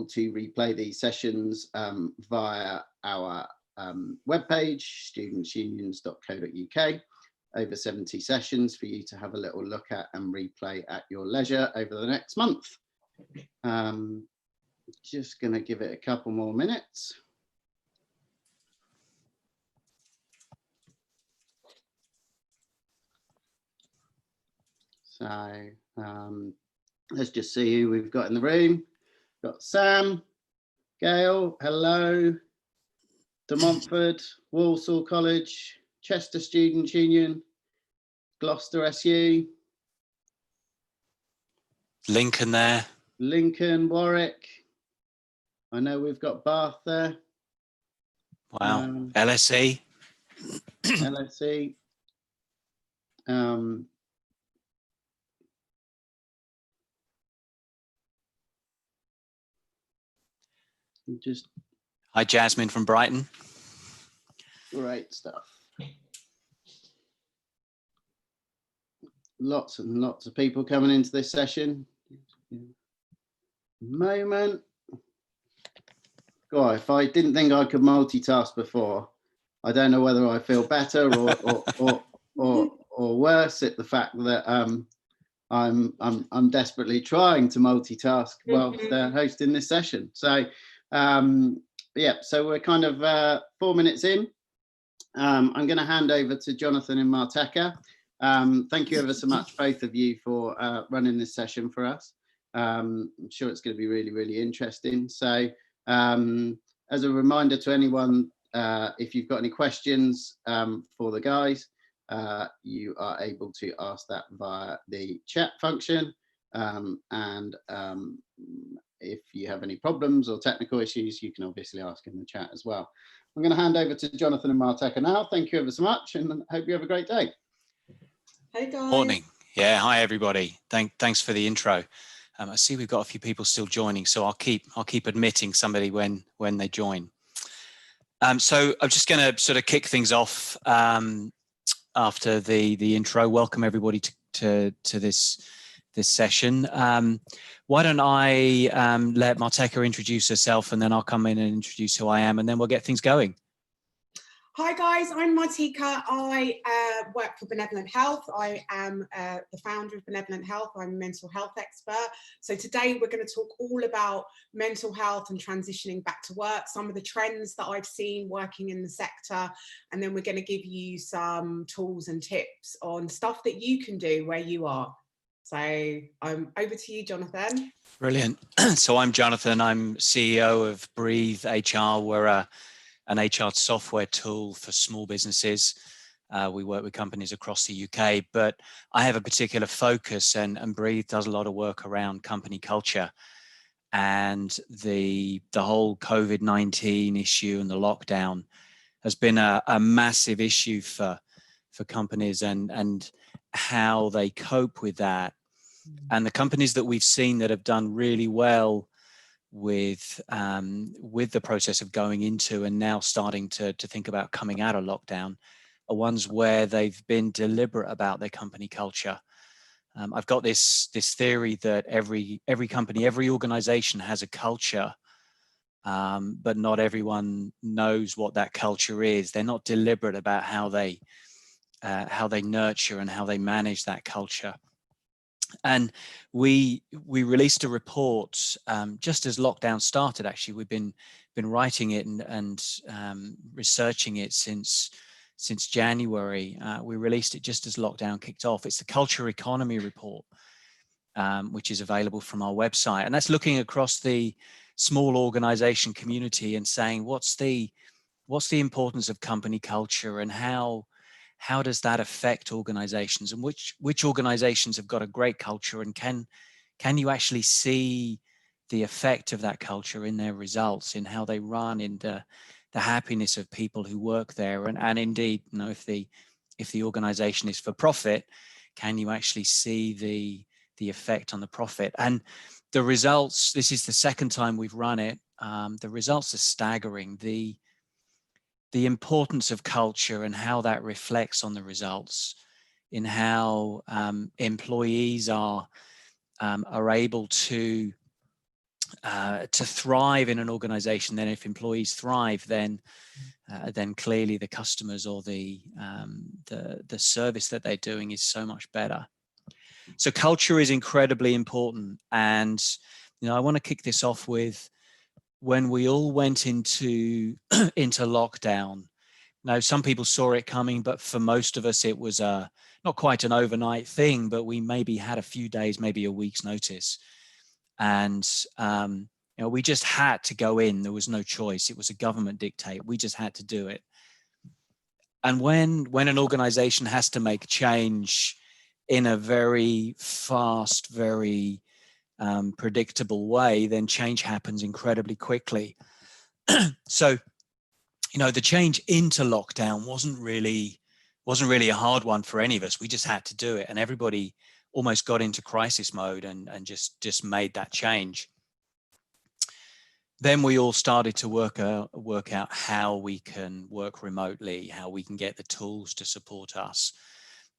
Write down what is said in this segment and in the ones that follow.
to replay these sessions via our webpage, studentsunions.co.uk. Over 70 sessions for you to have a little look at and replay at your leisure over the next month. Just going to give it a couple more minutes. So let's just see who we've got in the room. We've got Sam, Gail, hello, De Montfort, Walsall College, Chester Students Union, Gloucester SU. Lincoln there. Lincoln, Warwick. I know we've got Bath there. Wow. LSE. LSE. Just hi, Jasmine from Brighton. Great stuff. Lots and lots of people coming into this session. Moment. God, if I didn't think I could multitask before, I don't know whether I feel better or worse at the fact that I'm desperately trying to multitask whilst hosting this session. So yeah, so we're kind of 4 minutes in. I'm going to hand over to Jonathan and Marteka. Thank you ever so much, both of you, for running this session for us. I'm sure it's going to be really, really interesting. So as a reminder to anyone, if you've got any questions for the guys, you are able to ask that via the chat function. And if you have any problems or technical issues, you can obviously ask in the chat as well. I'm going to hand over to Jonathan and Marteka now. Thank you ever so much, and hope you have a great day. Hey guys. Morning. Yeah, hi everybody. Thanks for the intro. I see we've got a few people still joining, so I'll keep admitting somebody when they join. So I'm just going to sort of kick things off after the intro. Welcome everybody to this session. Why don't I let Marteka introduce herself, and then I'll come in and introduce who I am, and then we'll get things going. Hi guys, I'm Marteka. I work for Benevolent Health. I am the founder of Benevolent Health. I'm a mental health expert. So today we're going to talk all about mental health and transitioning back to work, some of the trends that I've seen working in the sector, and then we're going to give you some tools and tips on stuff that you can do where you are. So I'm over to you, Jonathan. Brilliant. So I'm Jonathan. I'm CEO of Breathe HR. We're an HR software tool for small businesses. We work with companies across the UK, but I have a particular focus, and Breathe does a lot of work around company culture. And the whole COVID-19 issue and the lockdown has been a massive issue for companies and how they cope with that. And the companies that we've seen that have done really well with the process of going into and now starting to think about coming out of lockdown are ones where they've been deliberate about their company culture. I've got this theory that every company, every organization has a culture, but not everyone knows what that culture is. They're not deliberate about how they nurture and how they manage that culture. And we released a report just as lockdown started. Actually, we've been writing it and researching it since January. We released it just as lockdown kicked off. It's the Culture Economy report, which is available from our website, and that's looking across the small organization community and saying what's the importance of company culture, and how does that affect organizations, and which organizations have got a great culture, and can you actually see the effect of that culture in their results, in how they run, in the happiness of people who work there, and indeed, you know, if the organization is for profit, can you actually see the effect on the profit? And the results, this is the second time we've run it, the results are staggering. The importance of culture and how that reflects on the results, in how employees are able to to thrive in an organization, then if employees thrive, then clearly the customers or the service that they're doing is so much better. So culture is incredibly important. And, I want to kick this off with when we all went into lockdown. Now, some people saw it coming, but for most of us, it was not quite an overnight thing, but we maybe had a few days, maybe a week's notice. And, we just had to go in. There was no choice. It was a government dictate. We just had to do it. And when an organization has to make change in a very fast, very predictable way, then change happens incredibly quickly. So, the change into lockdown wasn't really a hard one for any of us. We just had to do it, and everybody almost got into crisis mode and just made that change. Then we all started to work out how we can work remotely, how we can get the tools to support us.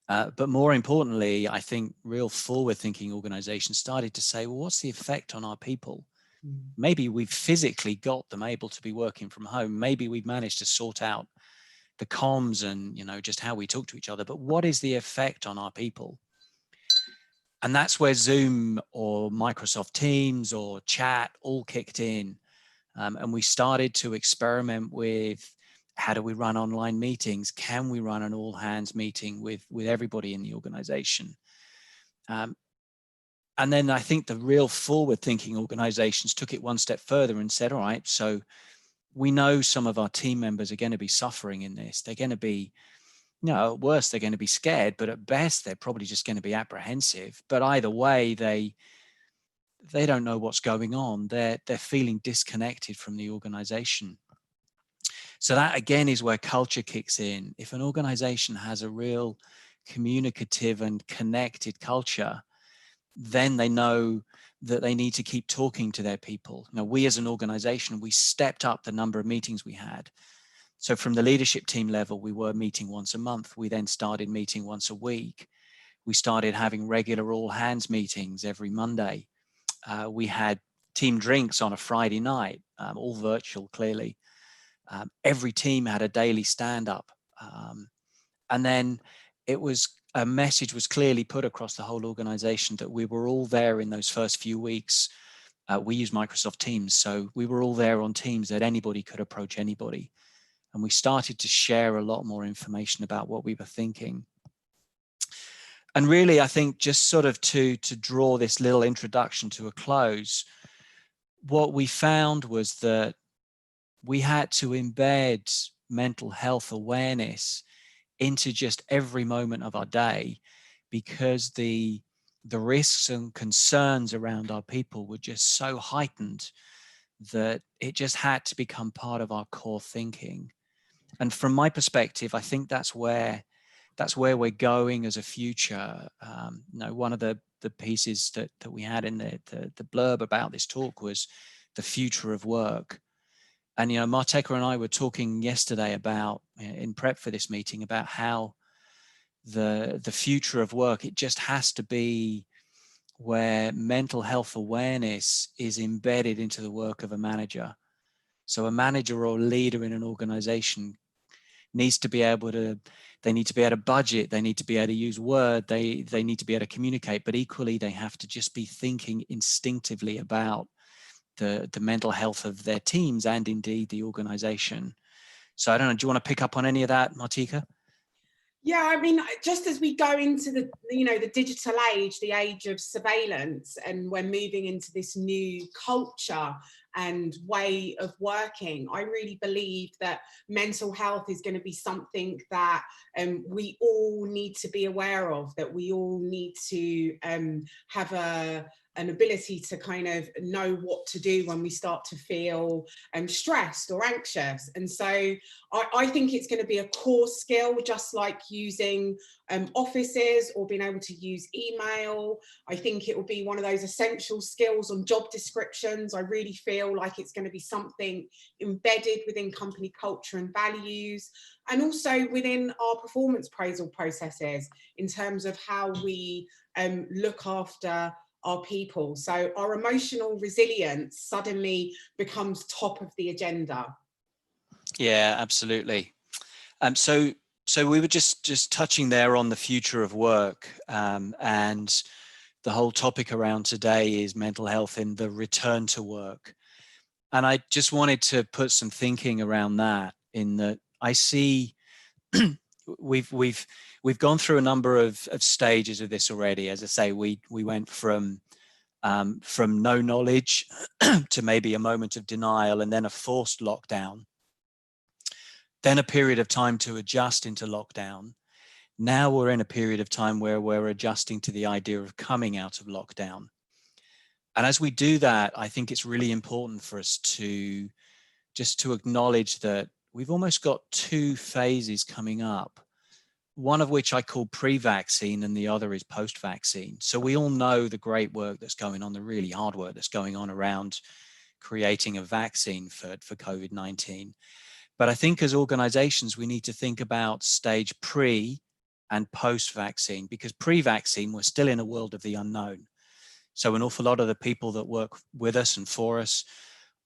But more importantly, I think real forward-thinking organizations started to say, well, what's the effect on our people? Maybe we've physically got them able to be working from home. Maybe we've managed to sort out the comms and, just how we talk to each other. But what is the effect on our people? And that's where Zoom or Microsoft Teams or chat all kicked in. And we started to experiment with, how do we run online meetings? Can we run an all hands meeting with everybody in the organization? And then I think the real forward thinking organizations took it one step further and said, all right, so we know some of our team members are going to be suffering in this. They're going to be, at worst, they're going to be scared, but at best, they're probably just going to be apprehensive. But either way, they don't know what's going on. They're feeling disconnected from the organization. So that again is where culture kicks in. If an organization has a real communicative and connected culture, then they know that they need to keep talking to their people. We as an organization, we stepped up the number of meetings we had. So from the leadership team level, we were meeting once a month. We then started meeting once a week. We started having regular all hands meetings every Monday. We had team drinks on a Friday night, all virtual, clearly. Every team had a daily stand-up. And then a message was clearly put across the whole organization that we were all there in those first few weeks. We use Microsoft Teams, so we were all there on Teams that anybody could approach anybody. And we started to share a lot more information about what we were thinking. And really, I think just sort of to draw this little introduction to a close, what we found was that we had to embed mental health awareness into just every moment of our day, because the risks and concerns around our people were just so heightened that it just had to become part of our core thinking. And from my perspective, I think that's where we're going as a future. One of the pieces that we had in the blurb about this talk was the future of work. And, Marteka and I were talking yesterday about, in prep for this meeting, about how the future of work, it just has to be where mental health awareness is embedded into the work of a manager. So a manager or leader in an organization needs to be able to, they need to be able to budget, they need to be able to use Word, they need to be able to communicate, but equally they have to just be thinking instinctively about the mental health of their teams and indeed the organization. So I don't know, do you want to pick up on any of that, Marteka? Yeah, I mean, just as we go into the digital age, the age of surveillance, and we're moving into this new culture and way of working, I really believe that mental health is going to be something that we all need to be aware of, that we all need to have an ability to kind of know what to do when we start to feel stressed or anxious. And so I think it's going to be a core skill, just like using offices or being able to use email. I think it will be one of those essential skills on job descriptions. I really feel like it's going to be something embedded within company culture and values, and also within our performance appraisal processes in terms of how we look after our people. So our emotional resilience suddenly becomes top of the agenda. Yeah, absolutely. So we were just touching there on the future of work, and the whole topic around today is mental health in the return to work. And I just wanted to put some thinking around that, in that I see we've gone through a number of stages of this already. As I say, we went from no knowledge to maybe a moment of denial, and then a forced lockdown, then a period of time to adjust into lockdown. Now we're in a period of time where we're adjusting to the idea of coming out of lockdown. And as we do that, I think it's really important for us to just to acknowledge that we've almost got two phases coming up, one of which I call pre-vaccine and the other is post-vaccine. So we all know the great work that's going on, the really hard work that's going on around creating a vaccine for COVID-19. But I think as organizations, we need to think about stage pre and post-vaccine, because pre-vaccine, we're still in a world of the unknown. So an awful lot of the people that work with us and for us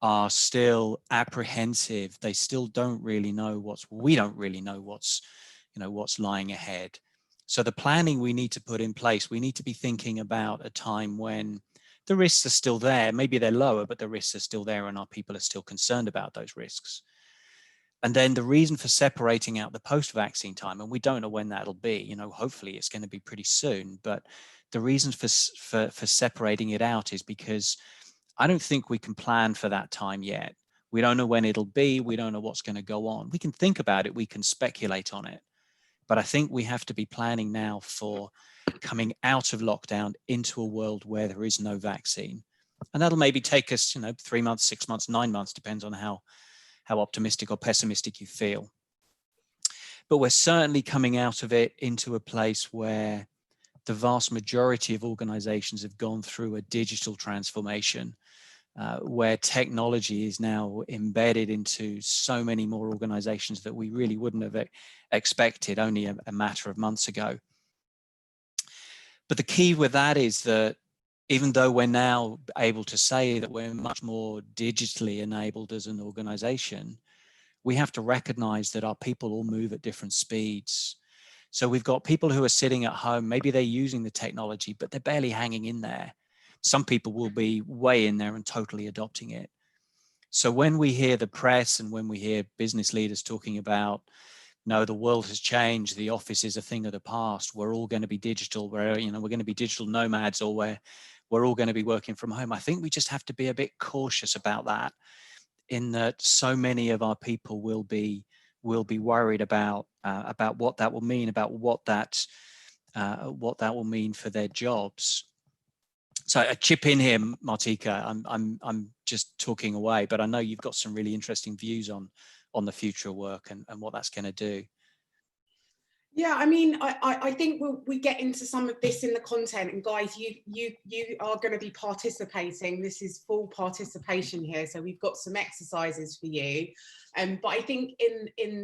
are still apprehensive. They still don't really know we don't really know what's lying ahead. So the planning we need to put in place, we need to be thinking about a time when the risks are still there. Maybe they're lower, but the risks are still there and our people are still concerned about those risks. And then the reason for separating out the post-vaccine time, and we don't know when that'll be, hopefully it's going to be pretty soon, but the reason for separating it out is because I don't think we can plan for that time yet. We don't know when it'll be. We don't know what's going to go on. We can think about it. We can speculate on it. But I think we have to be planning now for coming out of lockdown into a world where there is no vaccine. And that'll maybe take us, 3 months, 6 months, 9 months, depends on how optimistic or pessimistic you feel. But we're certainly coming out of it into a place where the vast majority of organizations have gone through a digital transformation, where technology is now embedded into so many more organizations that we really wouldn't have expected only a matter of months ago. But the key with that is that even though we're now able to say that we're much more digitally enabled as an organization, we have to recognize that our people all move at different speeds. So we've got people who are sitting at home, maybe they're using the technology, but they're barely hanging in there. Some people will be way in there and totally adopting it. So when we hear the press and when we hear business leaders talking about, no, the world has changed, the office is a thing of the past, we're all going to be digital, we're going to be digital nomads, or we're all going to be working from home, I think we just have to be a bit cautious about that, in that so many of our people will be worried about what that will mean, about what that will mean for their jobs. So a chip in here, Martika. I'm just talking away, but I know you've got some really interesting views on the future of work and what that's going to do. Yeah, I mean, I think we get into some of this in the content, and guys, you are going to be participating. This is full participation here, so we've got some exercises for you. But I think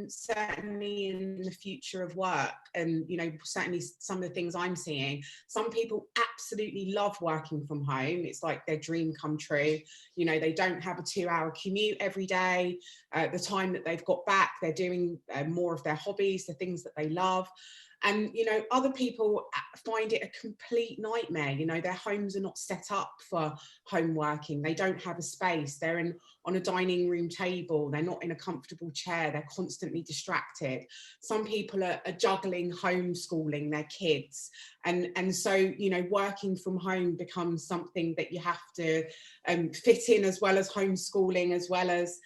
certainly in the future of work, and certainly some of the things I'm seeing, some people absolutely love working from home. It's like their dream come true. They don't have a 2-hour commute every day. The time that they've got back, they're doing more of their hobbies, the things that they love. And other people find it a complete nightmare. Their homes are not set up for home working. They don't have a space. They're on a dining room table. They're not in a comfortable chair. They're constantly distracted. Some people are juggling homeschooling their kids, and so working from home becomes something that you have to fit in, as well as homeschooling, as well as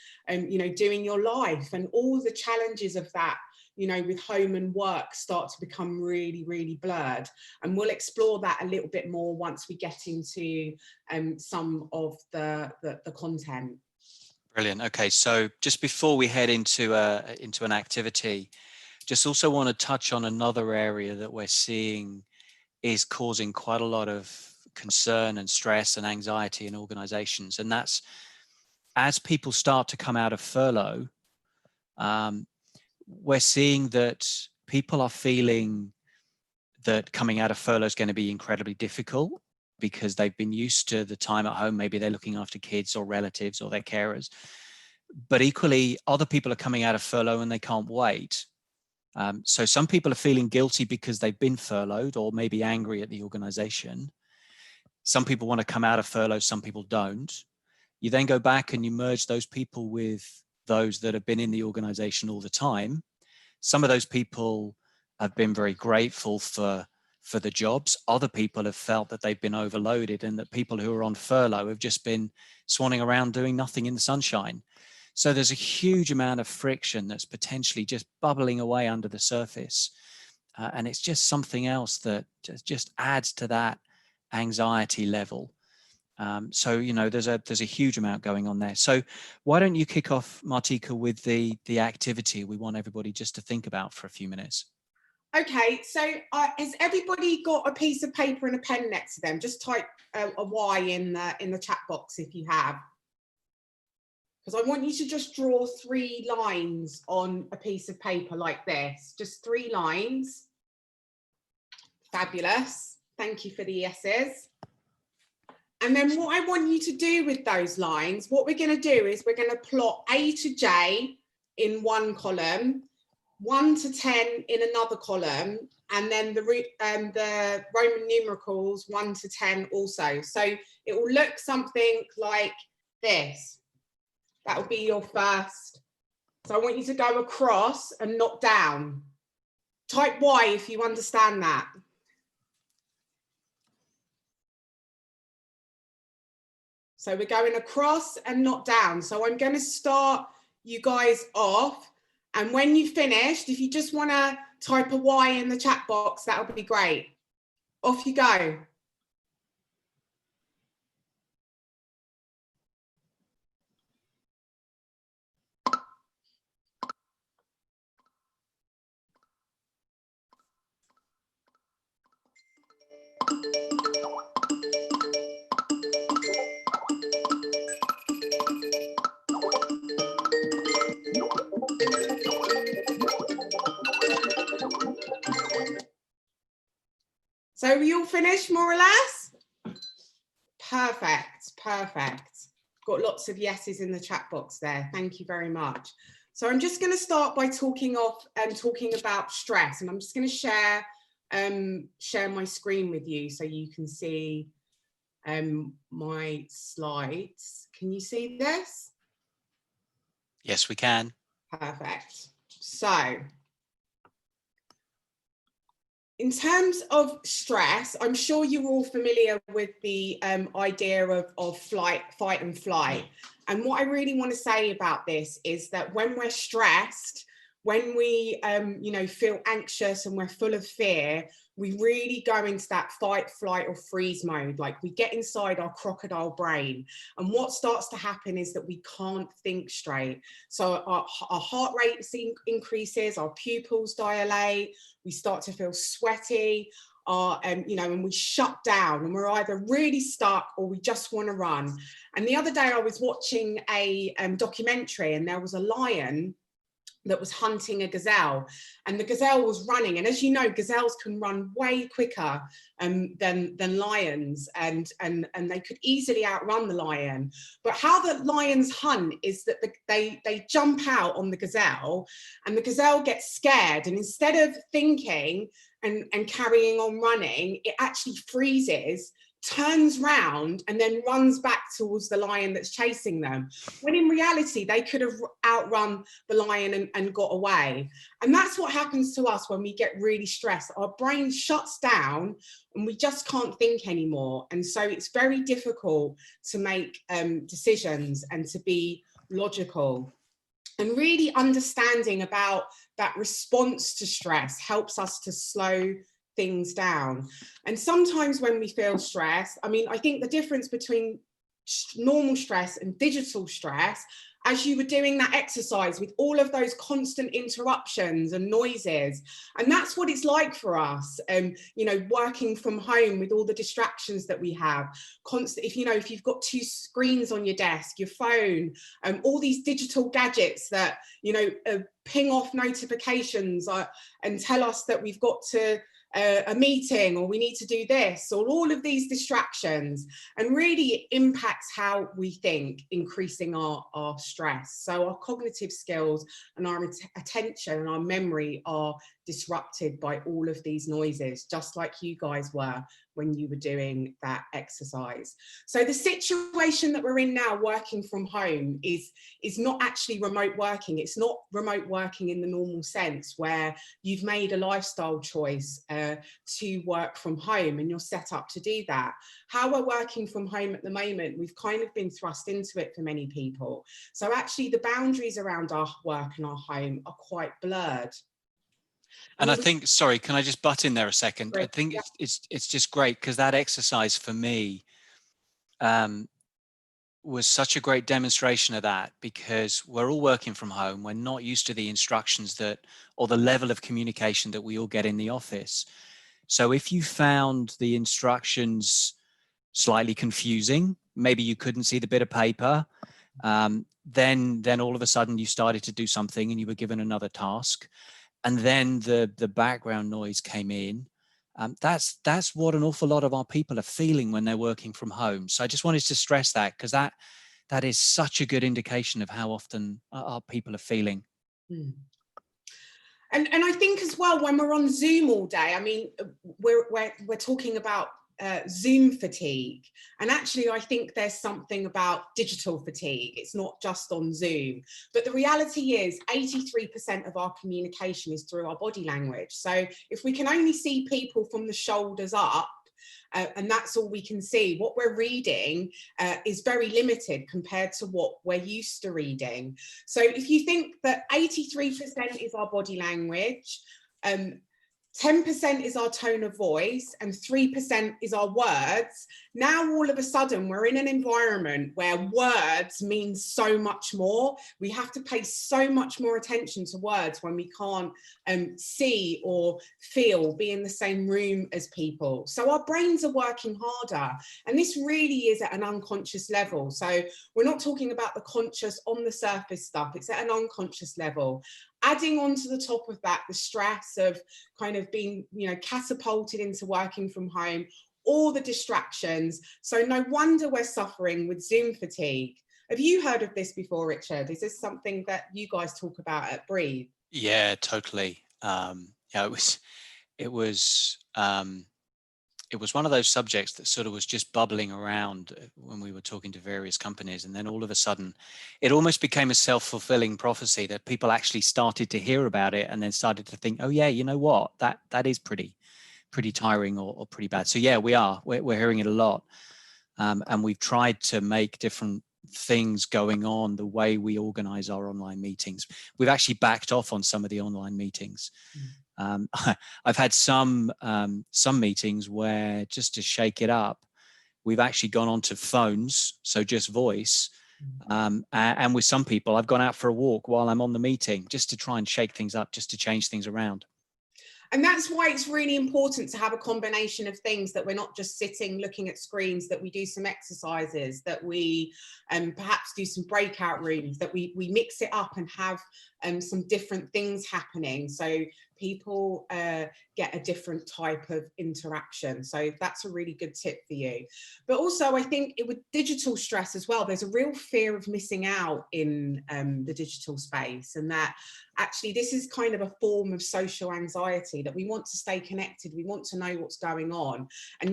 doing your life, and all the challenges of that with home and work start to become really, really blurred. And we'll explore that a little bit more once we get into some of the content. Brilliant. Okay, so just before we head into an activity, just also want to touch on another area that we're seeing is causing quite a lot of concern and stress and anxiety in organizations. And that's as people start to come out of furlough, we're seeing that people are feeling that coming out of furlough is going to be incredibly difficult because they've been used to the time at home. Maybe they're looking after kids or relatives or their carers. But equally, other people are coming out of furlough and they can't wait. So some people are feeling guilty because they've been furloughed or maybe angry at the organization. Some people want to come out of furlough, some people don't. You then go back and you merge those people with those that have been in the organization all the time. Some of those people have been very grateful for the jobs. Other people have felt that they've been overloaded and that people who are on furlough have just been swanning around doing nothing in the sunshine. So there's a huge amount of friction that's potentially just bubbling away under the surface. And it's just something else that just adds to that anxiety level. So, you know, there's a huge amount going on there. So why don't you kick off, Martika, with the activity we want everybody just to think about for a few minutes? Okay, so has everybody got a piece of paper and a pen next to them? Just type a Y in the chat box if you have. Because I want you to just draw 3 lines on a piece of paper like this. Just 3 lines. Fabulous. Thank you for the yeses. And then what I want you to do with those lines, what we're going to do is we're going to plot A to J in one column, 1 to 10 in another column, and then the Roman numerals 1 to 10 also. So it will look something like this. That will be your first. So I want you to go across and not down. Type Y if you understand that. So we're going across and not down. So I'm going to start you guys off. And when you finished, if you just want to type a Y in the chat box, that would be great. Off you go. So we all finished more or less? Perfect, perfect. Got lots of yeses in the chat box there. Thank you very much. So I'm just going to start by talking about stress, and I'm just going to share my screen with you so you can see my slides. Can you see this? Yes, we can. Perfect. So in terms of stress, I'm sure you're all familiar with the idea of fight and flight. And what I really want to say about this is that when we're stressed, when we feel anxious and we're full of fear, we really go into that fight, flight or freeze mode. Like we get inside our crocodile brain. And what starts to happen is that we can't think straight. So our heart rate increases, our pupils dilate, we start to feel sweaty, and we shut down and we're either really stuck or we just want to run. And the other day I was watching a documentary, and there was a lion that was hunting a gazelle, and the gazelle was running. And as you know, gazelles can run way quicker than lions, and they could easily outrun the lion. But how the lions hunt is that they jump out on the gazelle, and the gazelle gets scared, and instead of thinking and carrying on running, it actually freezes, turns round and then runs back towards the lion that's chasing them, when in reality they could have outrun the lion and got away. And that's what happens to us when we get really stressed. Our brain shuts down and we just can't think anymore, and so it's very difficult to make decisions and to be logical. And really understanding about that response to stress helps us to slow things down. And sometimes when we feel stressed, I think the difference between normal stress and digital stress, as you were doing that exercise with all of those constant interruptions and noises, and that's what it's like for us, working from home with all the distractions that we have, if you've got 2 screens on your desk, your phone, all these digital gadgets that ping off notifications and tell us that we've got to a meeting, or we need to do this, or all of these distractions. And really it impacts how we think, increasing our stress. So our cognitive skills and our attention and our memory are disrupted by all of these noises, just like you guys were when you were doing that exercise. So the situation that we're in now, working from home, is not actually remote working. It's not remote working in the normal sense, where you've made a lifestyle choice to work from home and you're set up to do that. How we're working from home at the moment, we've kind of been thrust into it for many people. So actually the boundaries around our work and our home are quite blurred. And I think, sorry, can I just butt in there a second? I think it's just great, because that exercise for me was such a great demonstration of that, because we're all working from home. We're not used to the instructions or the level of communication that we all get in the office. So if you found the instructions slightly confusing, maybe you couldn't see the bit of paper, then all of a sudden you started to do something and you were given another task. And then the background noise came in. That's what an awful lot of our people are feeling when they're working from home. So I just wanted to stress that, because that is such a good indication of how often our people are feeling. And I think as well, when we're on Zoom all day, I mean, we're talking about Zoom fatigue. And actually, I think there's something about digital fatigue. It's not just on Zoom. But the reality is 83% of our communication is through our body language. So if we can only see people from the shoulders up, and that's all we can see, what we're reading is very limited compared to what we're used to reading. So if you think that 83% is our body language, 10% is our tone of voice, and 3% is our words. Now, all of a sudden, we're in an environment where words mean so much more. We have to pay so much more attention to words when we can't see or feel, be in the same room as people. So our brains are working harder. And this really is at an unconscious level. So we're not talking about the conscious on the surface stuff. It's at an unconscious level. Adding on to the top of that, the stress of kind of being, catapulted into working from home, all the distractions. So no wonder we're suffering with Zoom fatigue. Have you heard of this before, Richard? Is this something that you guys talk about at Breathe? Yeah, totally. It was one of those subjects that sort of was just bubbling around when we were talking to various companies. And then all of a sudden, it almost became a self-fulfilling prophecy that people actually started to hear about it and then started to think, oh yeah, you know what, that is pretty tiring or pretty bad. So yeah, we're hearing it a lot. And we've tried to make different things going on the way we organize our online meetings. We've actually backed off on some of the online meetings. I've had some meetings where, just to shake it up, we've actually gone on to phones, so just voice. And with some people, I've gone out for a walk while I'm on the meeting, just to try and shake things up, just to change things around. And that's why it's really important to have a combination of things, that we're not just sitting looking at screens, that we do some exercises, that we perhaps do some breakout rooms, that we mix it up and have some different things happening. So people get a different type of interaction. So that's a really good tip for you. But also, I think with digital stress as well, there's a real fear of missing out in the digital space, and that actually this is kind of a form of social anxiety, that we want to stay connected, we want to know what's going on. And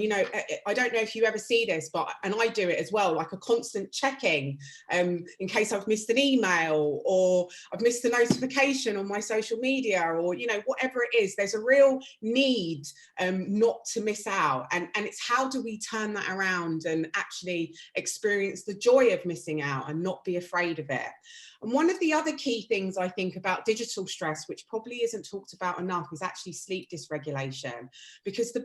I don't know if you ever see this, and I do it as well, like a constant checking in case I've missed an email or I've missed a notification on my social media, or whatever it is. There's a real need not to miss out, and it's how do we turn that around and actually experience the joy of missing out and not be afraid of it. And one of the other key things I think about digital stress, which probably isn't talked about enough, is actually sleep dysregulation, because the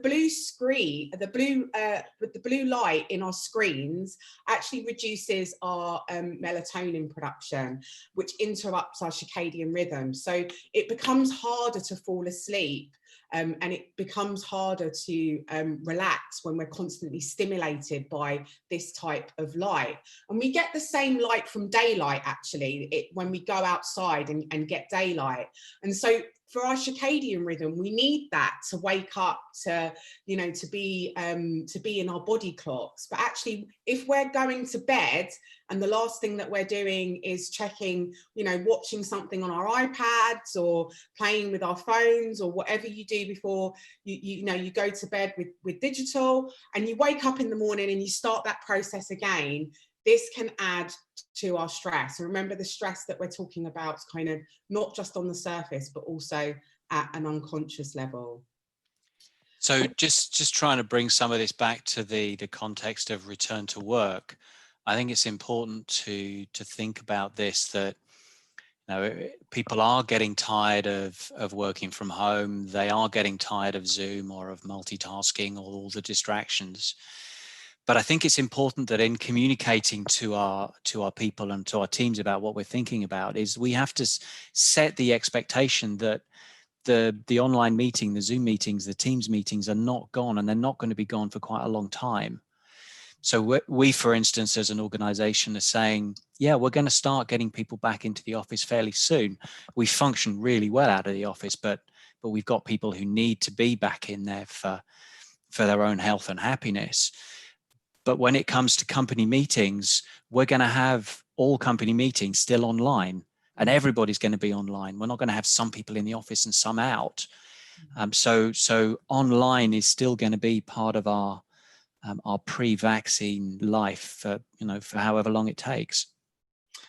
blue light in our screens actually reduces our melatonin production, which interrupts our circadian rhythm. So it becomes harder to fall asleep. And it becomes harder to relax when we're constantly stimulated by this type of light. And we get the same light from daylight, actually, when we go outside and get daylight. And so for our circadian rhythm, we need that to wake up, to, you know, to be in our body clocks. But actually, if we're going to bed and the last thing that we're doing is checking, you know, watching something on our iPads or playing with our phones or whatever you do before you go to bed with digital, and you wake up in the morning and you start that process again, this can add to our stress. And remember, the stress that we're talking about is kind of not just on the surface, but also at an unconscious level. So just trying to bring some of this back to the context of return to work, I think it's important to think about this, that, you know, people are getting tired of working from home. They are getting tired of Zoom or of multitasking or all the distractions. But I think it's important that in communicating to our people and to our teams about what we're thinking about, is we have to set the expectation that the online meeting, the Zoom meetings, the Teams meetings are not gone, and they're not going to be gone for quite a long time. So we, for instance, as an organization, are saying, yeah, we're going to start getting people back into the office fairly soon. We function really well out of the office, but we've got people who need to be back in there for their own health and happiness. But when it comes to company meetings, we're going to have all company meetings still online, and everybody's going to be online. We're not going to have some people in the office and some out. So online is still going to be part of our pre-vaccine life for however long it takes.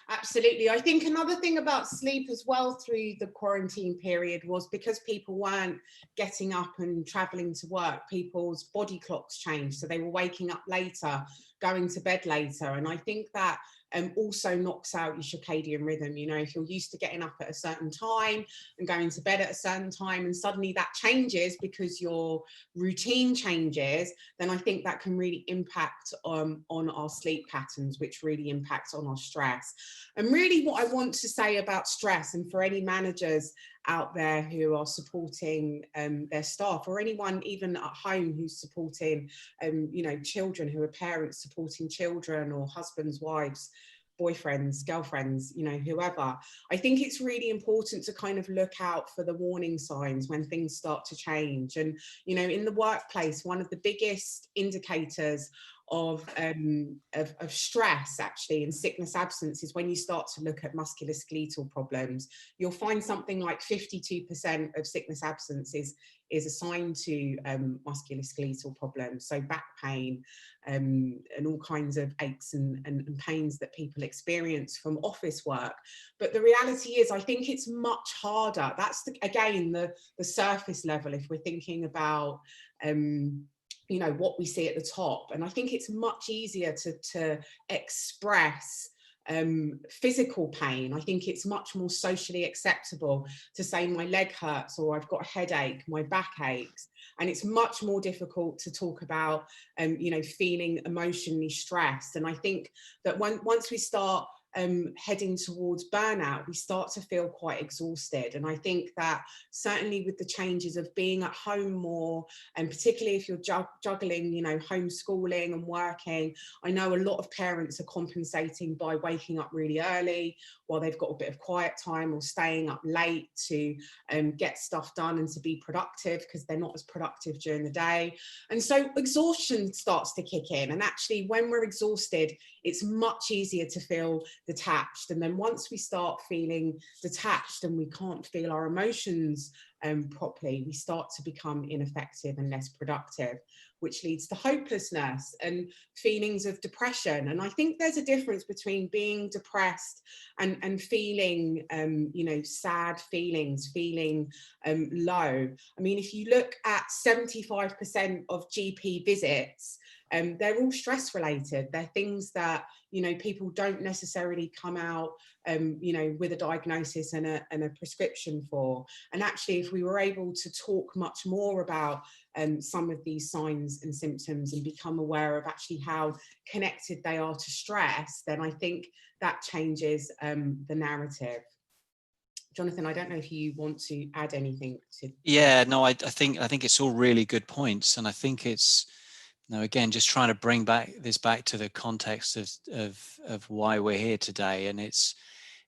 Absolutely. I think another thing about sleep as well through the quarantine period was, because people weren't getting up and traveling to work, people's body clocks changed. So they were waking up later, going to bed later. And I think that also knocks out your circadian rhythm. You know, if you're used to getting up at a certain time and going to bed at a certain time, and suddenly that changes because your routine changes, then I think that can really impact on our sleep patterns, which really impacts on our stress. And really what I want to say about stress, and for any managers out there who are supporting their staff, or anyone even at home who's supporting children, who are parents supporting children, or husbands, wives, boyfriends, girlfriends, whoever, I think it's really important to kind of look out for the warning signs when things start to change. And in the workplace, one of the biggest indicators of stress, actually, and sickness absence, is when you start to look at musculoskeletal problems. You'll find something like 52% of sickness absence is assigned to musculoskeletal problems, so back pain and all kinds of aches and pains that people experience from office work. But the reality is, I think it's much harder. That's again the surface level, if we're thinking about what we see at the top. And I think it's much easier to express physical pain. I think it's much more socially acceptable to say my leg hurts, or I've got a headache, my back aches. And it's much more difficult to talk about feeling emotionally stressed. And I think that once we start heading towards burnout, we start to feel quite exhausted. And I think that certainly with the changes of being at home more, and particularly if you're juggling, homeschooling and working, I know a lot of parents are compensating by waking up really early while they've got a bit of quiet time, or staying up late to get stuff done and to be productive, because they're not as productive during the day. And so exhaustion starts to kick in. And actually, when we're exhausted, it's much easier to feel detached. And then once we start feeling detached and we can't feel our emotions properly, we start to become ineffective and less productive, which leads to hopelessness and feelings of depression. And I think there's a difference between being depressed and feeling, sad feelings, feeling low. I mean, if you look at 75% of GP visits, they're all stress related. They're things that people don't necessarily come out with a diagnosis and a prescription for. And actually, if we were able to talk much more about some of these signs and symptoms and become aware of actually how connected they are to stress, then I think that changes the narrative. Jonathan, I don't know if you want to add anything to. Yeah, no, I think it's all really good points, and I think it's, again, just trying to bring this back to the context of why we're here today. And it's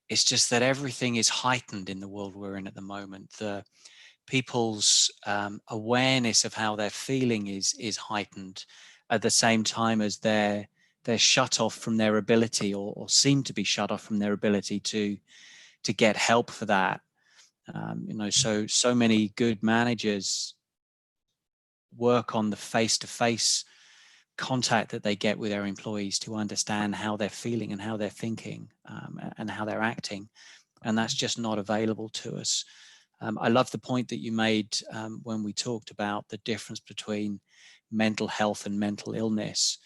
It's just that everything is heightened in the world we're in at the moment. The people's awareness of how they're feeling is heightened at the same time as they're shut off from their ability, or seem to be shut off from their ability to get help for that. So many good managers work on the face-to-face contact that they get with their employees to understand how they're feeling and how they're thinking, and how they're acting, and that's just not available to us. I love the point that you made when we talked about the difference between mental health and mental illness.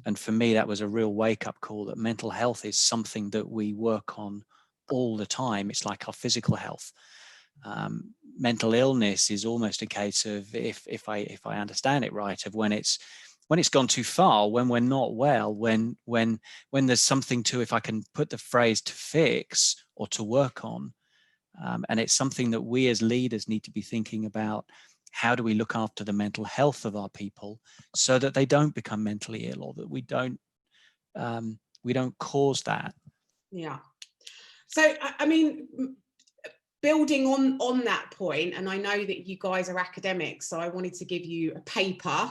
And for me, that was a real wake-up call, that mental health is something that we work on all the time. It's like our physical health. Mental illness is almost a case of, if I understand it right, of when it's gone too far, when we're not well, when there's something to, if I can put the phrase, to fix or to work on. And it's something that we as leaders need to be thinking about. How do we look after the mental health of our people so that they don't become mentally ill, or that we don't cause that? Yeah. So, I mean, building on that point, and I know that you guys are academics, so I wanted to give you a paper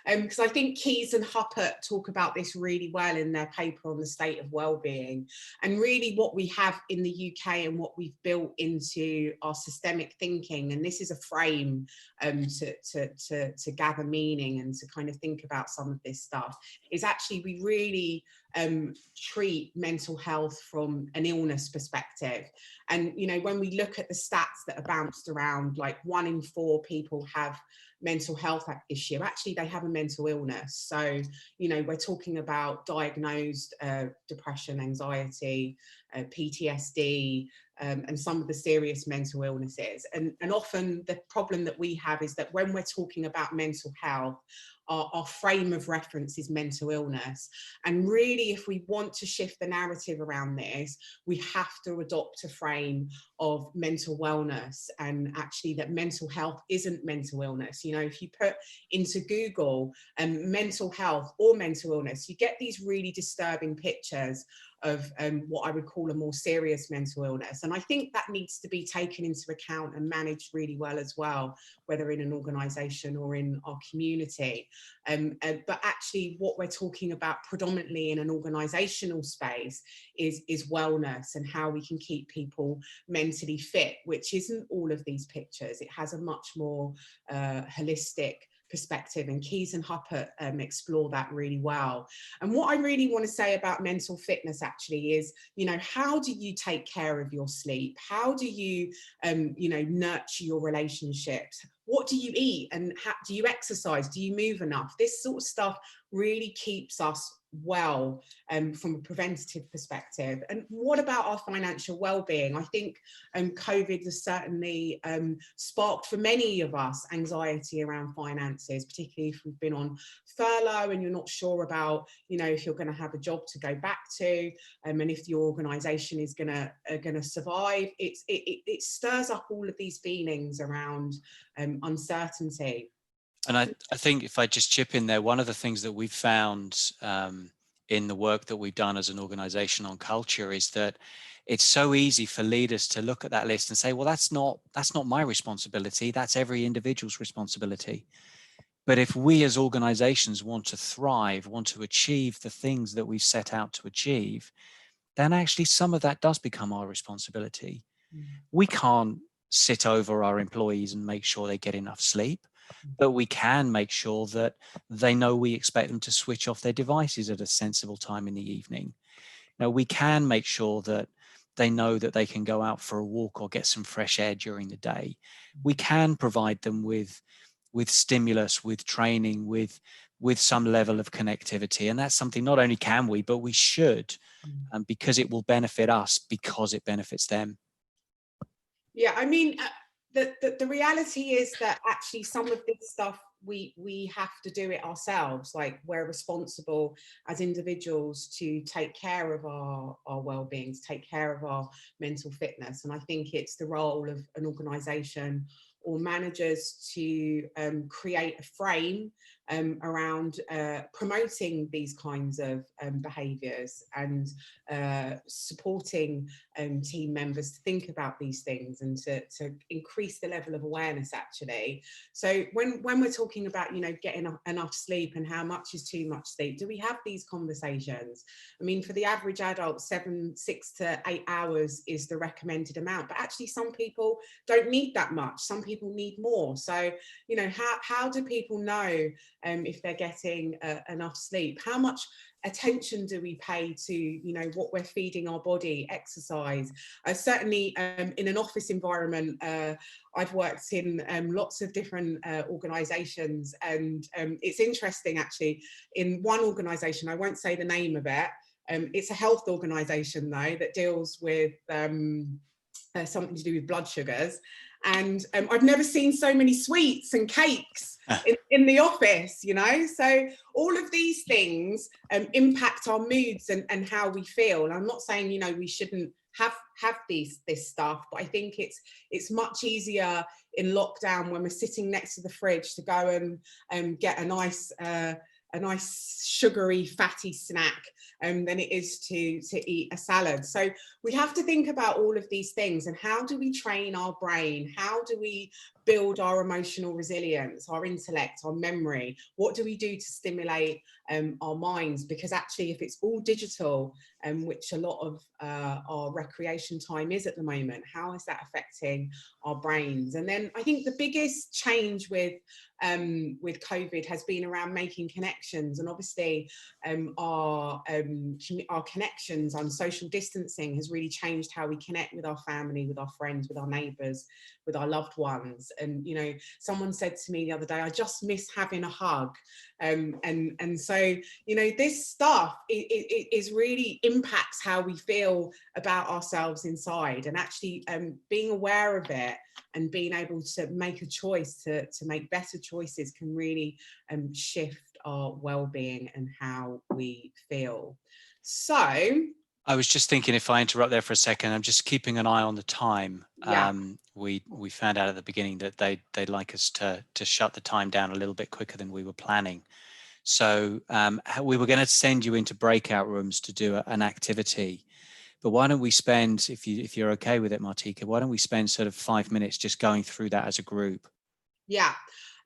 because I think Keyes and Huppert talk about this really well in their paper on the state of wellbeing, and really what we have in the UK and what we've built into our systemic thinking. And this is a frame to gather meaning and to kind of think about some of this stuff, is actually we really treat mental health from an illness perspective. And, you know, when we look at the stats that are bounced around, like 1 in 4 people have mental health issue, actually they have a mental illness. So, you know, we're talking about diagnosed depression, anxiety, PTSD, and some of the serious mental illnesses. And often the problem that we have is that when we're talking about mental health, our frame of reference is mental illness. And really, if we want to shift the narrative around this, we have to adopt a frame of mental wellness, and actually that mental health isn't mental illness. You know, if you put into Google mental health or mental illness, you get these really disturbing pictures of what I would call a more serious mental illness. And I think that needs to be taken into account and managed really well as well, whether in an organisation or in our community. But actually what we're talking about predominantly in an organisational space is wellness, and how we can keep people mentally fit, which isn't all of these pictures. It has a much more holistic perspective, and Keyes and Huppert explore that really well. And what I really want to say about mental fitness actually is, you know, how do you take care of your sleep? How do you, you know, nurture your relationships? What do you eat, and how do you exercise? Do you move enough? This sort of stuff really keeps us well from a preventative perspective. And what about our financial well-being? I think COVID has certainly sparked for many of us anxiety around finances, particularly if we've been on furlough and you're not sure about, you know, if you're going to have a job to go back to, and if your organisation is going to survive. It stirs up all of these feelings around uncertainty. And I think if I just chip in there, one of the things that we've found in the work that we've done as an organization on culture is that it's so easy for leaders to look at that list and say, well, that's not my responsibility. That's every individual's responsibility. But if we as organizations want to thrive, want to achieve the things that we've set out to achieve, then actually some of that does become our responsibility. We can't sit over our employees and make sure they get enough sleep, but we can make sure that they know we expect them to switch off their devices at a sensible time in the evening. Now, we can make sure that they know that they can go out for a walk or get some fresh air during the day. We can provide them with stimulus, with training, with some level of connectivity. And that's something not only can we, but we should, because it will benefit us, because it benefits them. Yeah, I mean, the reality is that actually some of this stuff we have to do it ourselves. Like, we're responsible as individuals to take care of our well-being, to take care of our mental fitness. And I think it's the role of an organisation or managers to create a frame around promoting these kinds of behaviours and supporting team members to think about these things and to increase the level of awareness, actually. So when we're talking about, you know, getting enough sleep and how much is too much sleep, do we have these conversations? I mean, for the average adult, 6 to 8 hours is the recommended amount, but actually some people don't need that much. Some people need more. So, you know, how do people know if they're getting enough sleep? How much attention do we pay to, you know, what we're feeding our body, exercise? Certainly in an office environment, I've worked in lots of different organisations, and it's interesting, actually. In one organisation, I won't say the name of it, it's a health organisation though that deals with something to do with blood sugars, and I've never seen so many sweets and cakes in the office, you know. So all of these things impact our moods and how we feel. And I'm not saying, you know, we shouldn't have this stuff, but I think it's much easier in lockdown when we're sitting next to the fridge to go and get a nice sugary fatty snack than it is to eat a salad. So we have to think about all of these things, and how do we train our brain? How do we build our emotional resilience, our intellect, our memory? What do we do to stimulate our minds? Because actually, if it's all digital, which a lot of our recreation time is at the moment, how is that affecting our brains? And then I think the biggest change with COVID has been around making connections, and obviously our connections on social distancing has really changed how we connect with our family, with our friends, with our neighbours, with our loved ones. And, you know, someone said to me the other day, I just miss having a hug. And so, you know, this stuff it is really impacts how we feel about ourselves inside, and actually being aware of it and being able to make a choice to make better choices can really shift our well-being and how we feel. So I was just thinking, if I interrupt there for a second, I'm just keeping an eye on the time. Yeah. We found out at the beginning that they'd like us to shut the time down a little bit quicker than we were planning. So we were going to send you into breakout rooms to do an activity. But why don't we spend, if you're okay with it, Martika, why don't we spend sort of 5 minutes just going through that as a group? Yeah.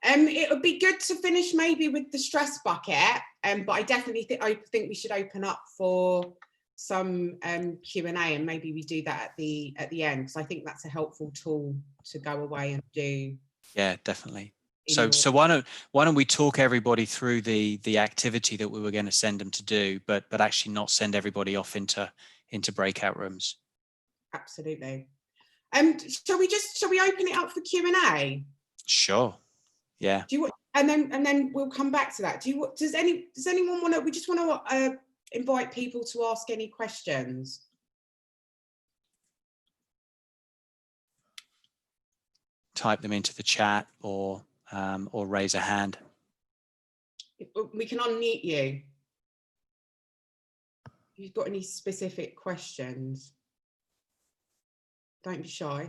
It would be good to finish maybe with the stress bucket, but I definitely think we should open up for some Q&A, and maybe we do that at the end, because I think that's a helpful tool to go away and do. Yeah, definitely. So why don't we talk everybody through the activity that we were going to send them to do, but actually not send everybody off into breakout rooms. Absolutely. Shall we open it up for Q&A? Sure. Yeah. Do you want, and then we'll come back to that. Does anyone want to? We just want to invite people to ask any questions. Type them into the chat or raise a hand. We can unmute you if you've got any specific questions. Don't be shy.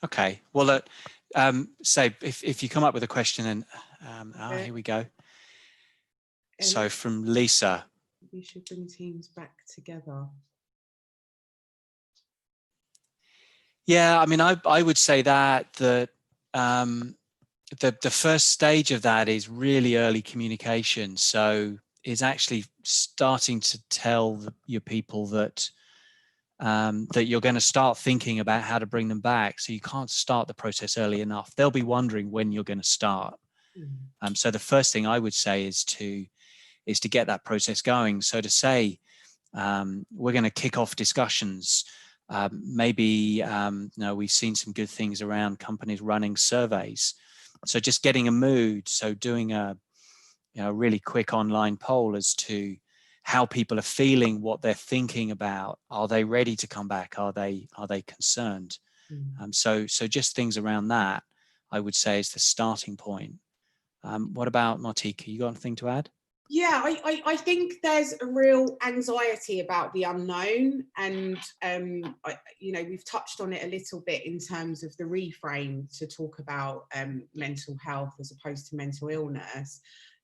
Okay. Well, say if you come up with a question, and here we go. So from Lisa. We should bring teams back together. Yeah, I mean, I would say that the first stage of that is really early communication. So is actually starting to tell your people that that you're going to start thinking about how to bring them back. So you can't start the process early enough. They'll be wondering when you're going to start. So the first thing I would say is to get that process going. So to say, we're going to kick off discussions. Maybe we've seen some good things around companies running surveys. So just getting a mood. So doing a really quick online poll as to how people are feeling, what they're thinking about. Are they ready to come back? Are they concerned? So just things around that, I would say, is the starting point. What about Martika? You got anything to add? Yeah, I think there's a real anxiety about the unknown, and we've touched on it a little bit in terms of the reframe to talk about mental health as opposed to mental illness,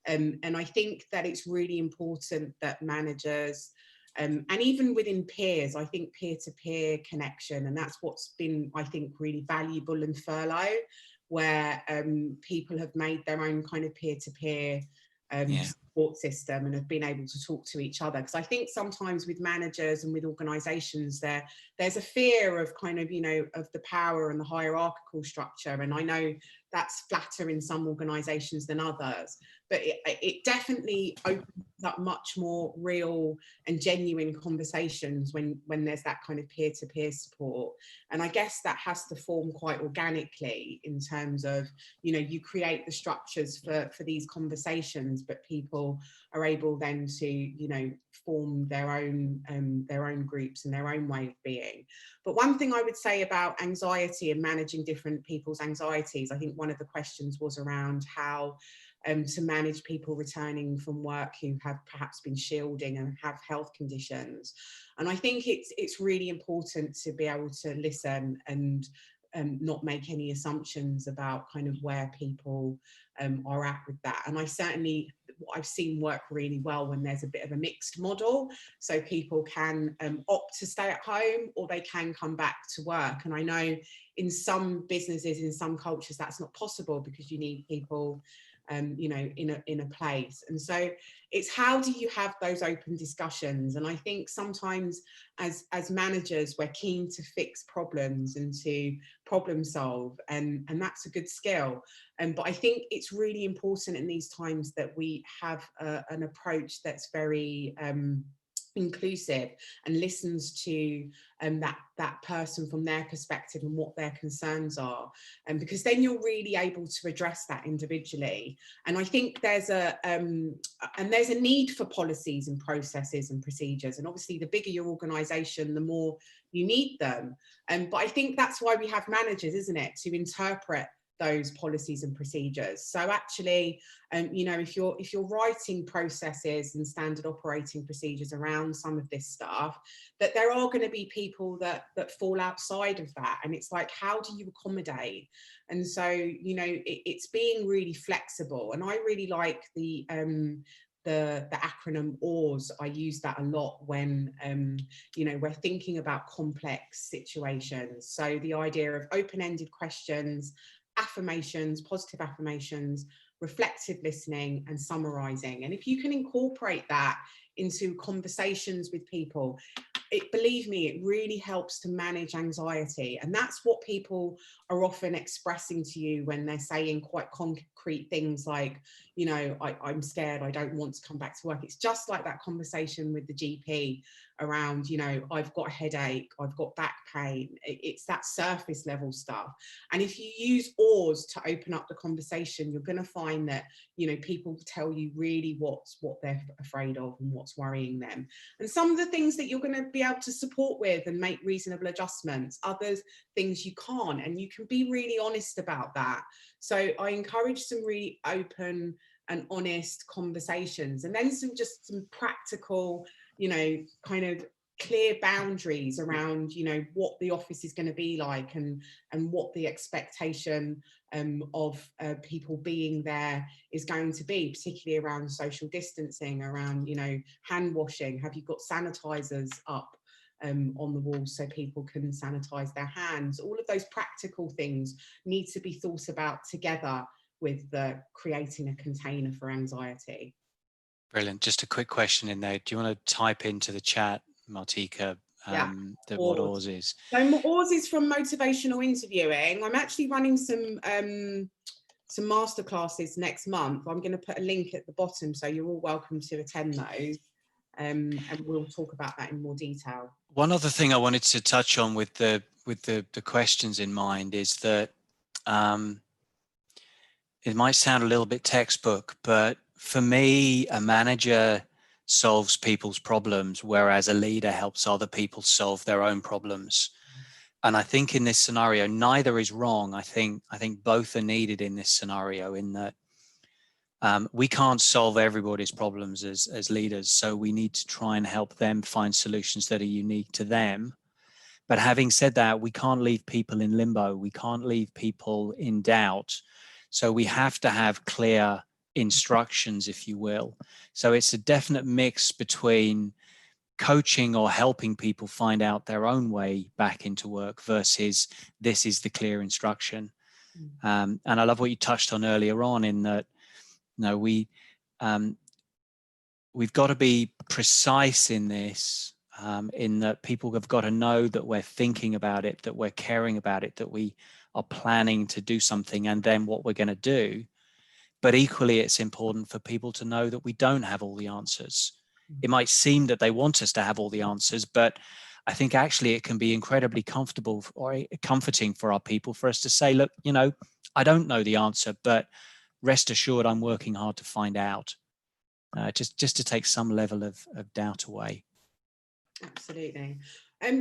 and I think that it's really important that managers and even within peers, I think peer-to-peer connection, and that's what's been, I think, really valuable in furlough, where people have made their own kind of peer-to-peer support system and have been able to talk to each other. Because I think sometimes with managers and with organisations, there's a fear of kind of, of the power and the hierarchical structure. And I know that's flatter in some organisations than others, but it definitely opens up much more real and genuine conversations when there's that kind of peer-to-peer support. And I guess that has to form quite organically in terms of, you create the structures for these conversations, but people are able then to, form their own groups and their own way of being. But one thing I would say about anxiety and managing different people's anxieties, I think one of the questions was around how to manage people returning from work who have perhaps been shielding and have health conditions. And I think it's really important to be able to listen and not make any assumptions about kind of where people are at with that. And what I've seen work really well when there's a bit of a mixed model, so people can opt to stay at home or they can come back to work. And I know in some businesses, in some cultures, that's not possible because you need people in a place. And so it's how do you have those open discussions? And I think sometimes as managers, we're keen to fix problems and to problem solve, and that's a good skill. But I think it's really important in these times that we have an approach that's very inclusive and listens to that person from their perspective and what their concerns are, and because then you're really able to address that individually. And I think there's a need for policies and processes and procedures, and obviously the bigger your organization, the more you need them. But I think that's why we have managers, isn't it, to interpret those policies and procedures. So actually, if you're writing processes and standard operating procedures around some of this stuff, that there are going to be people that fall outside of that, and it's like, how do you accommodate? And so it's being really flexible. And I really like the acronym OARS. I use that a lot when we're thinking about complex situations. So the idea of open-ended questions, affirmations, positive affirmations, reflective listening, and summarizing. And if you can incorporate that into conversations with people, believe me, it really helps to manage anxiety. And that's what people are often expressing to you when they're saying quite concrete things like, I'm scared, I don't want to come back to work. It's just like that conversation with the GP around, I've got a headache, I've got back pain. It's that surface level stuff. And if you use OARS to open up the conversation, you're going to find that, people tell you really what they're afraid of and what's worrying them. And some of the things that you're going to be able to support with and make reasonable adjustments, others things you can't, and you can be really honest about that. So I encourage some really open and honest conversations, and then some practical, kind of clear boundaries around, what the office is going to be like, and what the expectation of people being there is going to be, particularly around social distancing, around, hand washing. Have you got sanitizers up on the walls so people can sanitize their hands? All of those practical things need to be thought about together with creating a container for anxiety. Brilliant. Just a quick question in there. Do you want to type into the chat, Martika, what OARS is? So OARS is from motivational interviewing. I'm actually running some masterclasses next month. I'm going to put a link at the bottom, so you're all welcome to attend those. And we'll talk about that in more detail. One other thing I wanted to touch on with the questions in mind is that it might sound a little bit textbook, but for me, a manager solves people's problems, whereas a leader helps other people solve their own problems. And I think in this scenario, neither is wrong. I think both are needed in this scenario, in that We can't solve everybody's problems as leaders, so we need to try and help them find solutions that are unique to them. But having said that, we can't leave people in limbo. We can't leave people in doubt. So we have to have clear instructions, if you will. So it's a definite mix between coaching or helping people find out their own way back into work versus this is the clear instruction. And I love what you touched on earlier on, in that, we've got to be precise in this, in that people have got to know that we're thinking about it, that we're caring about it, that we are planning to do something, and then what we're going to do. But equally, it's important for people to know that we don't have all the answers. It might seem that they want us to have all the answers, but I think actually it can be incredibly comfortable or comforting for our people for us to say, look, I don't know the answer, but rest assured I'm working hard to find out. Just to take some level of doubt away. Absolutely.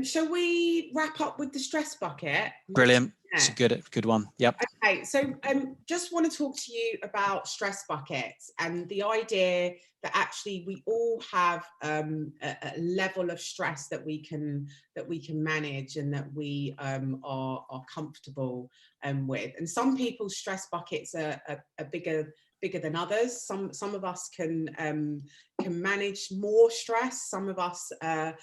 Shall we wrap up with the stress bucket? Brilliant. It's a good one. Yep. Okay, so just want to talk to you about stress buckets and the idea that actually we all have a level of stress that we can manage and that we are comfortable with. And some people's stress buckets are bigger than others. Some of us can manage more stress. Some of us are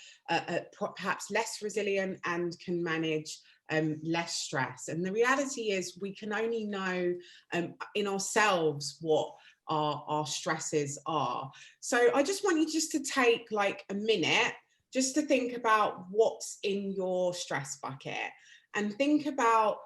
perhaps less resilient and can manage less stress. And the reality is we can only know in ourselves what our stresses are. So I just want you just to take like a minute just to think about what's in your stress bucket and think about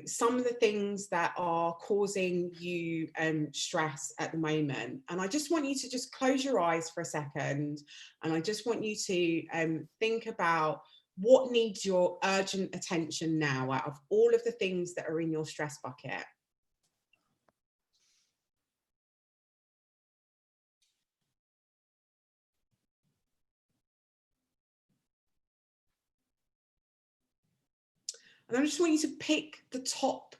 some of the things that are causing you stress at the moment. And I just want you to just close your eyes for a second. And I just want you to think about what needs your urgent attention now out of all of the things that are in your stress bucket. And I just want you to pick the top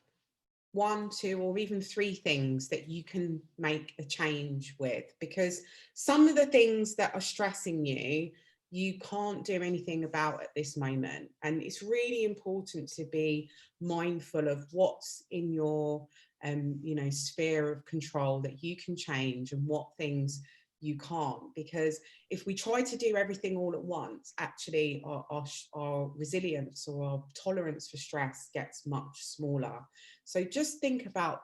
1, 2, or even 3 things that you can make a change with, because some of the things that are stressing you can't do anything about at this moment. And it's really important to be mindful of what's in your sphere of control that you can change and what things you can't, because if we try to do everything all at once, actually our resilience or our tolerance for stress gets much smaller. So just think about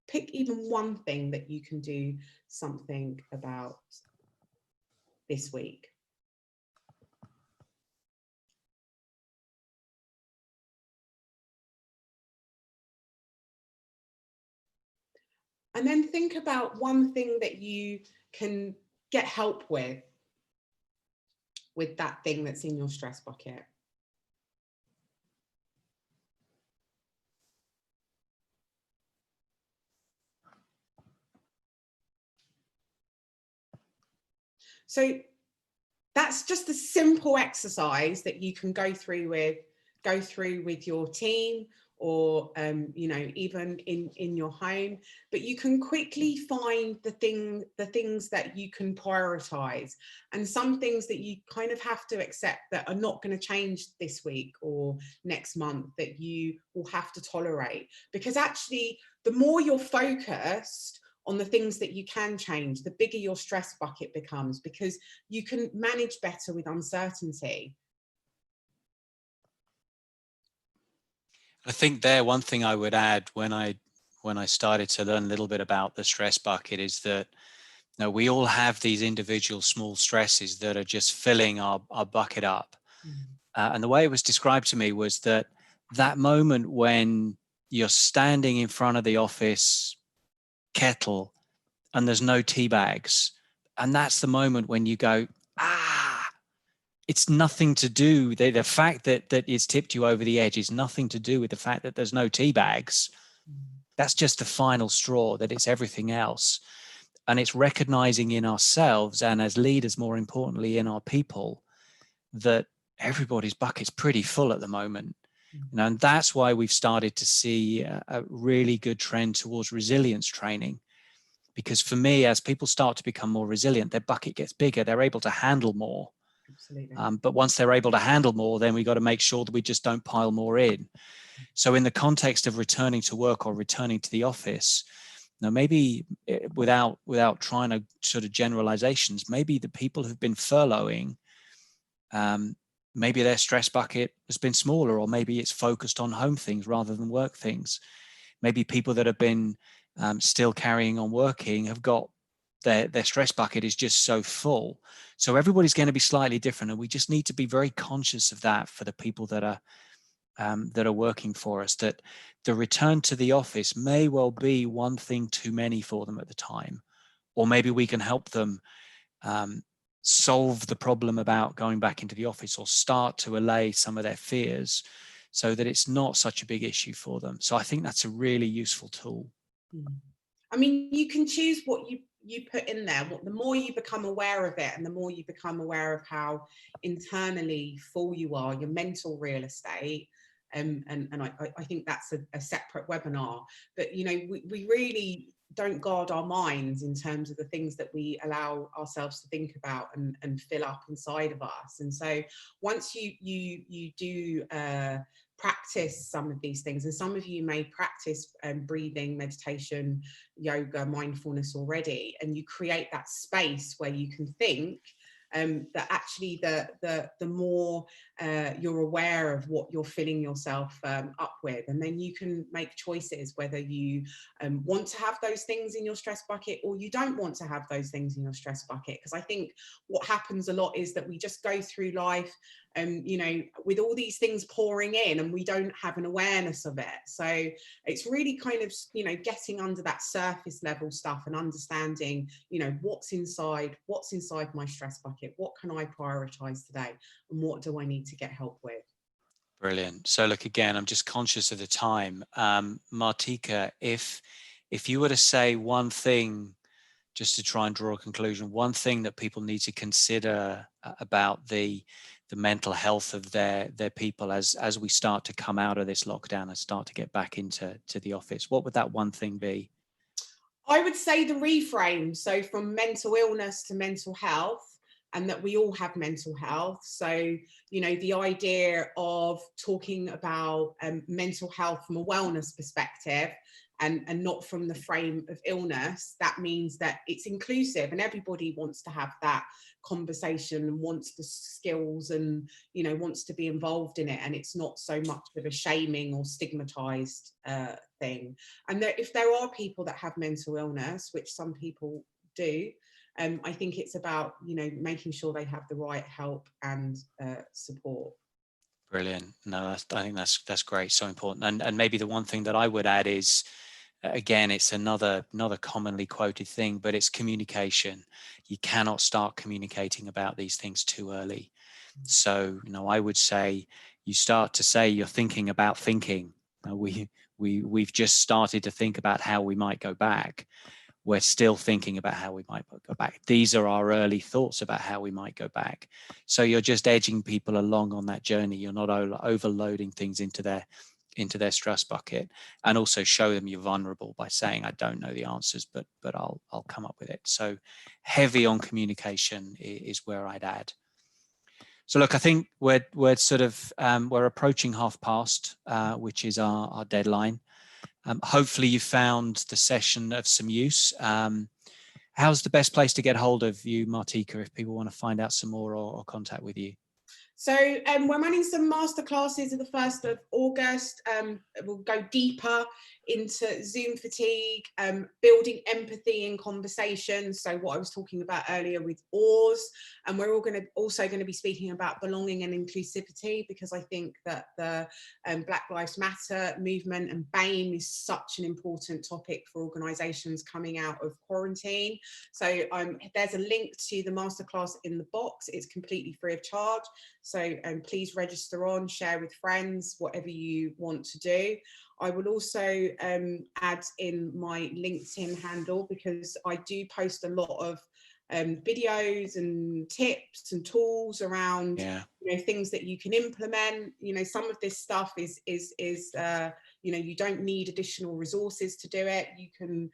pick even one thing that you can do something about this week. And then think about one thing that you can get help with that thing that's in your stress bucket. So that's just a simple exercise that you can go through with your team, or even in your home, but you can quickly find the things that you can prioritize, and some things that you kind of have to accept that are not going to change this week or next month, that you will have to tolerate, because actually the more you're focused on the things that you can change, the bigger your stress bucket becomes, because you can manage better with uncertainty. I think one thing I would add when I started to learn a little bit about the stress bucket is that we all have these individual small stresses that are just filling our bucket up. And the way it was described to me was that moment when you're standing in front of the office kettle and there's no tea bags, and that's the moment when you go, it's nothing to do, the fact that it's tipped you over the edge is nothing to do with the fact that there's no tea bags. That's just the final straw, that it's everything else. And it's recognizing in ourselves, and as leaders, more importantly, in our people, that everybody's bucket's pretty full at the moment. And that's why we've started to see a really good trend towards resilience training, Because for me, as people start to become more resilient, their bucket gets bigger, they're able to handle more. Absolutely. But once they're able to handle more, then we got to make sure that we just don't pile more in. So in the context of returning to work or returning to the office, now maybe without trying to sort of generalizations, maybe the people who've been furloughing, maybe their stress bucket has been smaller, or maybe it's focused on home things rather than work things. Maybe people that have been still carrying on working have got their stress bucket is just so full. So everybody's going to be slightly different, and we just need to be very conscious of that for the people that are working for us, that the return to the office may well be one thing too many for them at the time, or maybe we can help them solve the problem about going back into the office, or start to allay some of their fears so that it's not such a big issue for them. So I think that's a really useful tool. I mean, you can choose what you put in there. The more you become aware of it, and the more you become aware of how internally full you are, your mental real estate. And I think that's a separate webinar. But, you know, we really don't guard our minds in terms of the things that we allow ourselves to think about and fill up inside of us. And so once you do practice some of these things, and some of you may practice breathing, meditation, yoga, mindfulness already, and you create that space where you can think, that actually the more you're aware of what you're filling yourself up with, and then you can make choices whether you want to have those things in your stress bucket, or you don't want to have those things in your stress bucket. Because I think what happens a lot is that we just go through life, you know, with all these things pouring in, and we don't have an awareness of it. So it's really kind of, you know, getting under that surface level stuff and understanding, you know, what's inside my stress bucket, what can I prioritize today, and what do I need to get help with. Brilliant. So look, again, I'm just conscious of the time. Martika, if you were to say one thing, just to try and draw a conclusion, one thing that people need to consider about the mental health of their people as we start to come out of this lockdown and start to get back into the office, what would that one thing be? I would say the reframe. So from mental illness to mental health, and that we all have mental health. So, you know, the idea of talking about mental health from a wellness perspective, and not from the frame of illness, that means that it's inclusive and everybody wants to have that conversation and wants the skills and, you know, wants to be involved in it. And it's not so much of a shaming or stigmatized thing. And that if there are people that have mental illness, which some people do, I think it's about, you know, making sure they have the right help and support. Brilliant. No, I think that's great. So important. And maybe the one thing that I would add is, again, it's another commonly quoted thing, but it's communication. You cannot start communicating about these things too early. So, you know, I would say you start to say you're thinking about thinking. We've just started to think about how we might go back. We're still thinking about how we might go back. These are our early thoughts about how we might go back. So you're just edging people along on that journey. You're not overloading things into their stress bucket, and also show them you're vulnerable by saying, I don't know the answers, but I'll come up with it. So heavy on communication is where I'd add. So look, I think we're sort of we're approaching past, which is our deadline. Hopefully you found the session of some use. How's the best place to get hold of you, Martika, if people want to find out some more or contact with you? So we're running some masterclasses on the 1st of August. We'll go deeper into Zoom fatigue, building empathy in conversation. So what I was talking about earlier with oars, and we're also going to be speaking about belonging and inclusivity, because I think that the Black Lives Matter movement and BAME is such an important topic for organisations coming out of quarantine. So there's a link to the masterclass in the box. It's completely free of charge. So please register on, share with friends, whatever you want to do. I will also add in my LinkedIn handle, because I do post a lot of videos and tips and tools around, you know, things that you can implement. You know, some of this stuff is You know, you don't need additional resources to do it. You can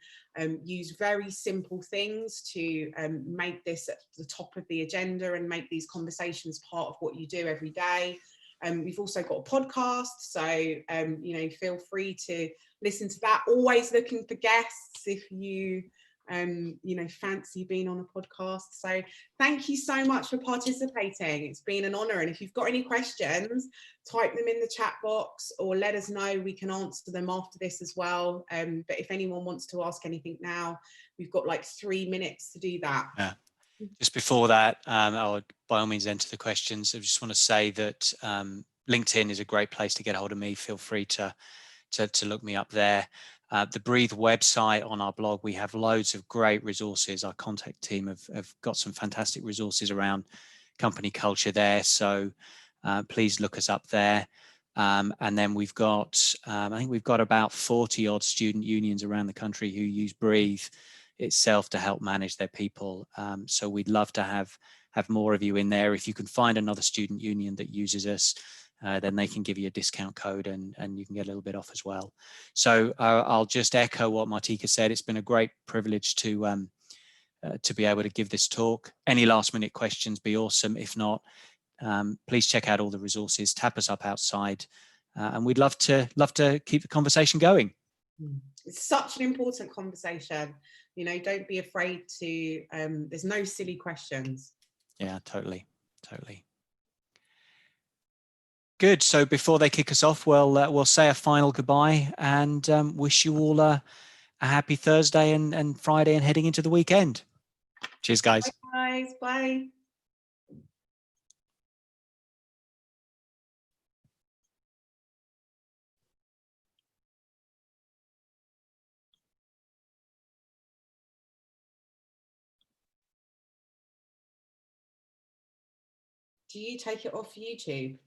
use very simple things to make this at the top of the agenda and make these conversations part of what you do every day. We've also got a podcast, so you know, feel free to listen to that. Always looking for guests if you you know, fancy being on a podcast. So thank you so much for participating. It's been an honor. And if you've got any questions, type them in the chat box or let us know. We can answer them after this as well. But if anyone wants to ask anything now, we've got like 3 minutes to do that. Yeah. Just before that, I'll by all means enter the questions. I just want to say that LinkedIn is a great place to get hold of me. Feel free to look me up there. The Breathe website, on our blog, we have loads of great resources. Our contact team have got some fantastic resources around company culture there. So please look us up there. And then we've got, I think we've got about 40 odd student unions around the country who use Breathe itself to help manage their people. So we'd love to have more of you in there. If you can find another student union that uses us, then they can give you a discount code and you can get a little bit off as well. So I'll just echo what Martika said. It's been a great privilege to be able to give this talk. Any last minute questions, be awesome. If not, please check out all the resources, tap us up outside, and we'd love to keep the conversation going. It's such an important conversation. You know, don't be afraid to, there's no silly questions. Yeah, totally. Good. So before they kick us off, we'll say a final goodbye and wish you all a happy Thursday and Friday and heading into the weekend. Cheers, guys. Bye, guys. Bye. Do you take it off YouTube?